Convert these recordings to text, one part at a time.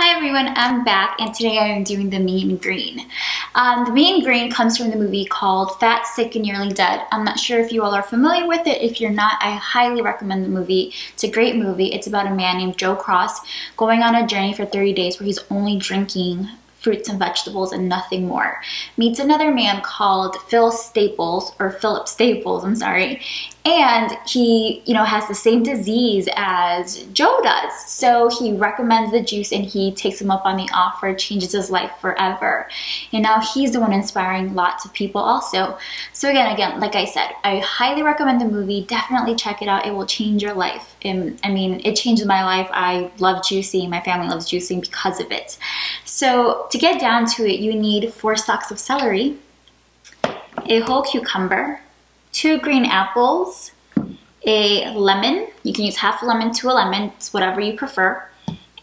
Hi everyone, I'm back and today I am doing the Mean Green. The Mean Green comes from the movie called Fat, Sick, and Nearly Dead. I'm not sure if you all are familiar with it. If you're not, I highly recommend the movie. It's a great movie. It's about a man named Joe Cross going on a journey for 30 days where he's only drinking fruits and vegetables and nothing more. Meets another man called Philip Staples, I'm sorry, and he, has the same disease as Joe does. So he recommends the juice and he takes him up on the offer, changes his life forever. And now he's the one inspiring lots of people also. So again, like I said, I highly recommend the movie. Definitely check it out. It will change your life. And I mean, it changed my life. I love juicing. My family loves juicing because of it. So to get down to it, you need 4 stalks of celery, a whole cucumber, 2 green apples, a lemon. You can use half a lemon to a lemon, it's whatever you prefer,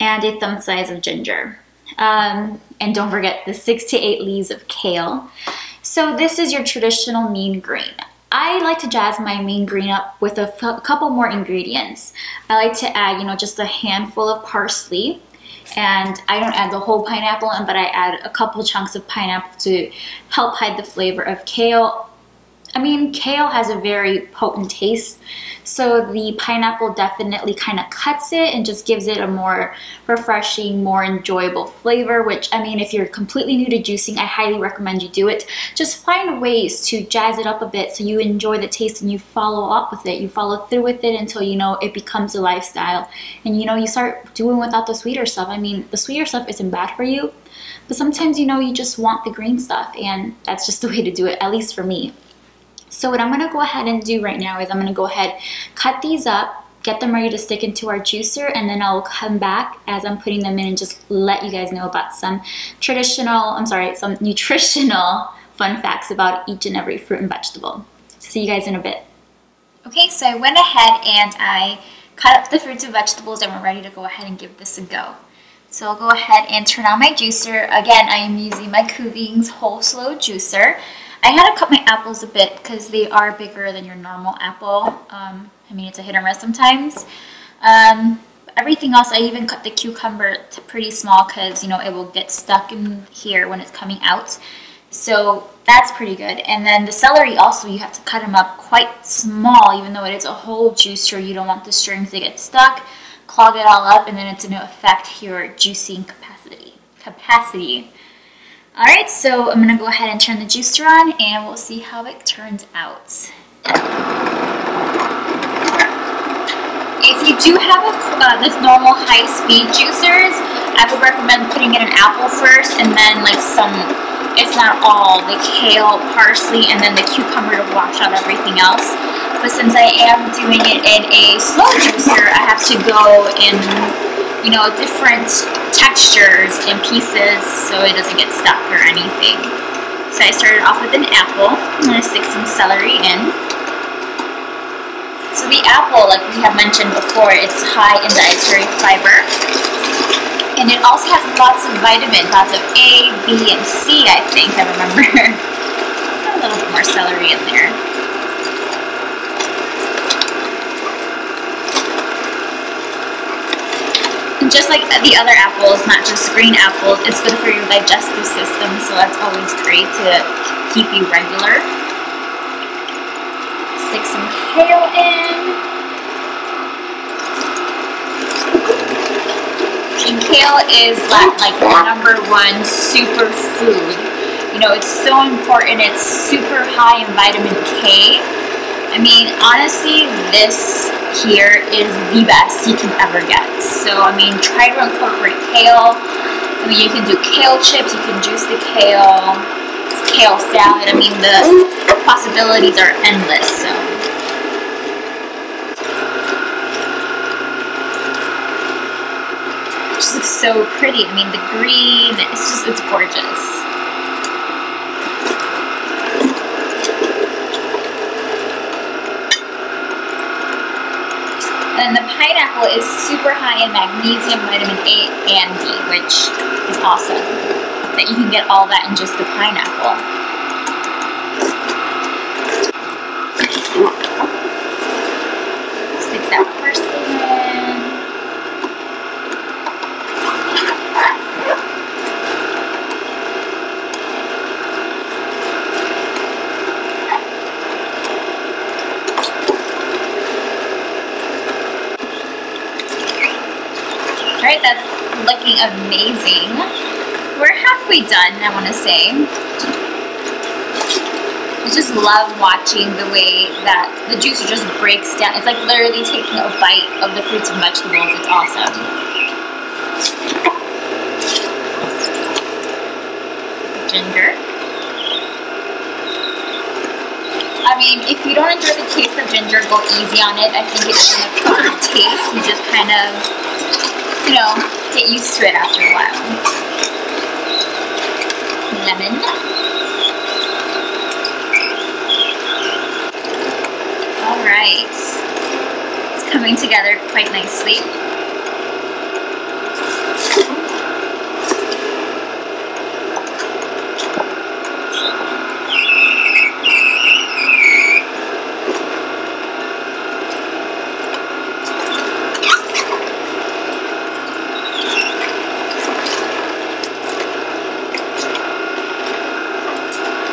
and a thumb size of ginger. And don't forget the 6 to 8 leaves of kale. So this is your traditional mean green. I like to jazz my mean green up with a couple more ingredients. I like to add, just a handful of parsley. And I don't add the whole pineapple in, but I add a couple chunks of pineapple to help hide the flavor of kale. I mean, kale has a very potent taste, so the pineapple definitely kind of cuts it and just gives it a more refreshing, more enjoyable flavor, which, I mean, if you're completely new to juicing, I highly recommend you do it. Just find ways to jazz it up a bit so you enjoy the taste and you follow up with it. You follow through with it until, it becomes a lifestyle. And, you start doing without the sweeter stuff. I mean, the sweeter stuff isn't bad for you, but sometimes, you just want the green stuff, and that's just the way to do it, at least for me. So what I'm going to go ahead and do right now is I'm going to go ahead, cut these up, get them ready to stick into our juicer, and then I'll come back as I'm putting them in and just let you guys know about some nutritional fun facts about each and every fruit and vegetable. See you guys in a bit. Okay, so I went ahead and I cut up the fruits and vegetables and we're ready to go ahead and give this a go. So I'll go ahead and turn on my juicer. Again, I am using my Kuvings Whole Slow Juicer. I had to cut my apples a bit because they are bigger than your normal apple. I mean, it's a hit or miss sometimes. Everything else, I even cut the cucumber to pretty small because, it will get stuck in here when it's coming out. So that's pretty good. And then the celery also, you have to cut them up quite small, even though it is a whole juicer. You don't want the strings to get stuck, clog it all up, and then it's going to affect your juicing capacity. Alright, so I'm going to go ahead and turn the juicer on and we'll see how it turns out. If you do have this normal high-speed juicers, I would recommend putting in an apple first and then some, if not all, the kale, parsley, and then the cucumber to wash out everything else. But since I am doing it in a slow juicer, I have to go in different textures and pieces so it doesn't get stuck or anything. So I started off with an apple. I'm going to stick some celery in. So the apple, like we have mentioned before, it's high in dietary fiber. And it also has lots of vitamins, lots of A, B, and C, I think, I remember. Put a little bit more celery in there. And just like the other apples, not just green apples, it's good for your digestive system, so that's always great to keep you regular. Stick some kale in. And kale is like #1 superfood. It's so important. It's super high in vitamin K. I mean, honestly, this here is the best you can ever get. So, I mean, try to incorporate kale. I mean, you can do kale chips, you can juice the kale, kale salad. I mean, the possibilities are endless, so. It just looks so pretty. I mean, the green, it's gorgeous. And the pineapple is super high in magnesium, vitamin A, and D, which is awesome. That you can get all that in just the pineapple. Stick that parsley in. Alright, that's looking amazing. We're halfway done, I want to say. I just love watching the way that the juicer just breaks down. It's like literally taking a bite of the fruits and vegetables. It's awesome. Ginger. I mean, if you don't enjoy the taste of ginger, go easy on it. I think it's an acquired taste. You just kind of, you know, get used to it after a while. Lemon. All right. It's coming together quite nicely.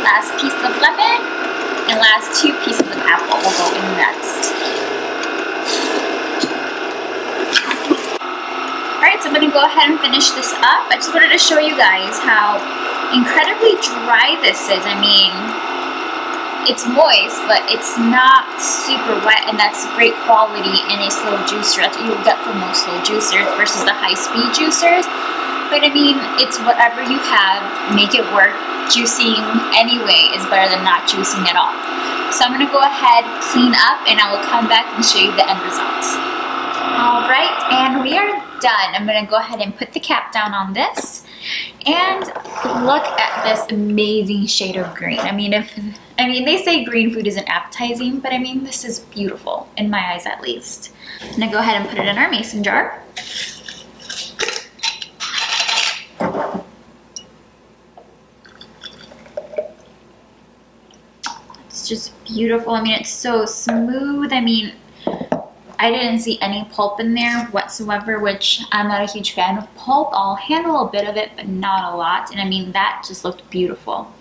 Last piece of lemon and last 2 pieces of apple will go in next. Alright, so I'm going to go ahead and finish this up. I just wanted to show you guys how incredibly dry this is. I mean, it's moist, but it's not super wet, and that's great quality in a slow juicer. That's what you'll get from most slow juicers versus the high-speed juicers. But I mean, it's whatever you have, make it work. Juicing anyway is better than not juicing at all. So I'm going to go ahead, clean up, and I will come back and show you the end results. Alright, and we are done. I'm going to go ahead and put the cap down on this. And look at this amazing shade of green. I mean, they say green food isn't appetizing, but I mean, this is beautiful, in my eyes at least. I'm going to go ahead and put it in our mason jar. It's just beautiful. I mean, it's so smooth. I mean, I didn't see any pulp in there whatsoever, which I'm not a huge fan of pulp. I'll handle a bit of it, but not a lot. And I mean, that just looked beautiful. All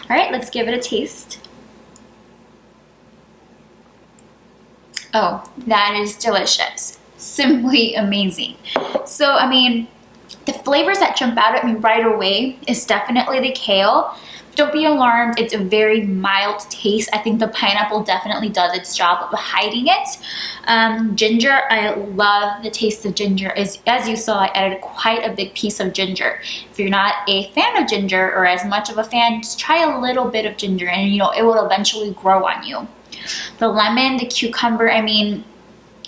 right, let's give it a taste. Oh, that is delicious. Simply amazing. So, I mean, the flavors that jump out at me right away is definitely the kale. Don't be alarmed, it's a very mild taste. I think the pineapple definitely does its job of hiding it. Ginger, I love the taste of ginger. As you saw, I added quite a big piece of ginger. If you're not a fan of ginger or as much of a fan, just try a little bit of ginger and you know, it will eventually grow on you. The lemon, the cucumber, I mean,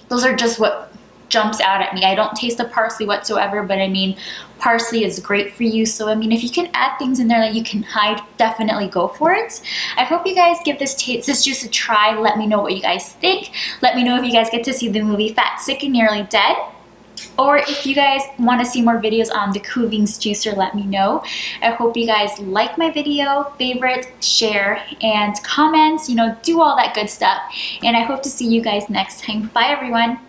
those are just what jumps out at me. I don't taste the parsley whatsoever, but I mean, parsley is great for you. So I mean, if you can add things in there that you can hide, definitely go for it. I hope you guys give this juice a try. Let me know what you guys think. Let me know if you guys get to see the movie Fat, Sick, and Nearly Dead. Or if you guys want to see more videos on the Coovings juicer, let me know. I hope you guys like my video, favorite, share, and comment. You know, do all that good stuff. And I hope to see you guys next time. Bye, everyone.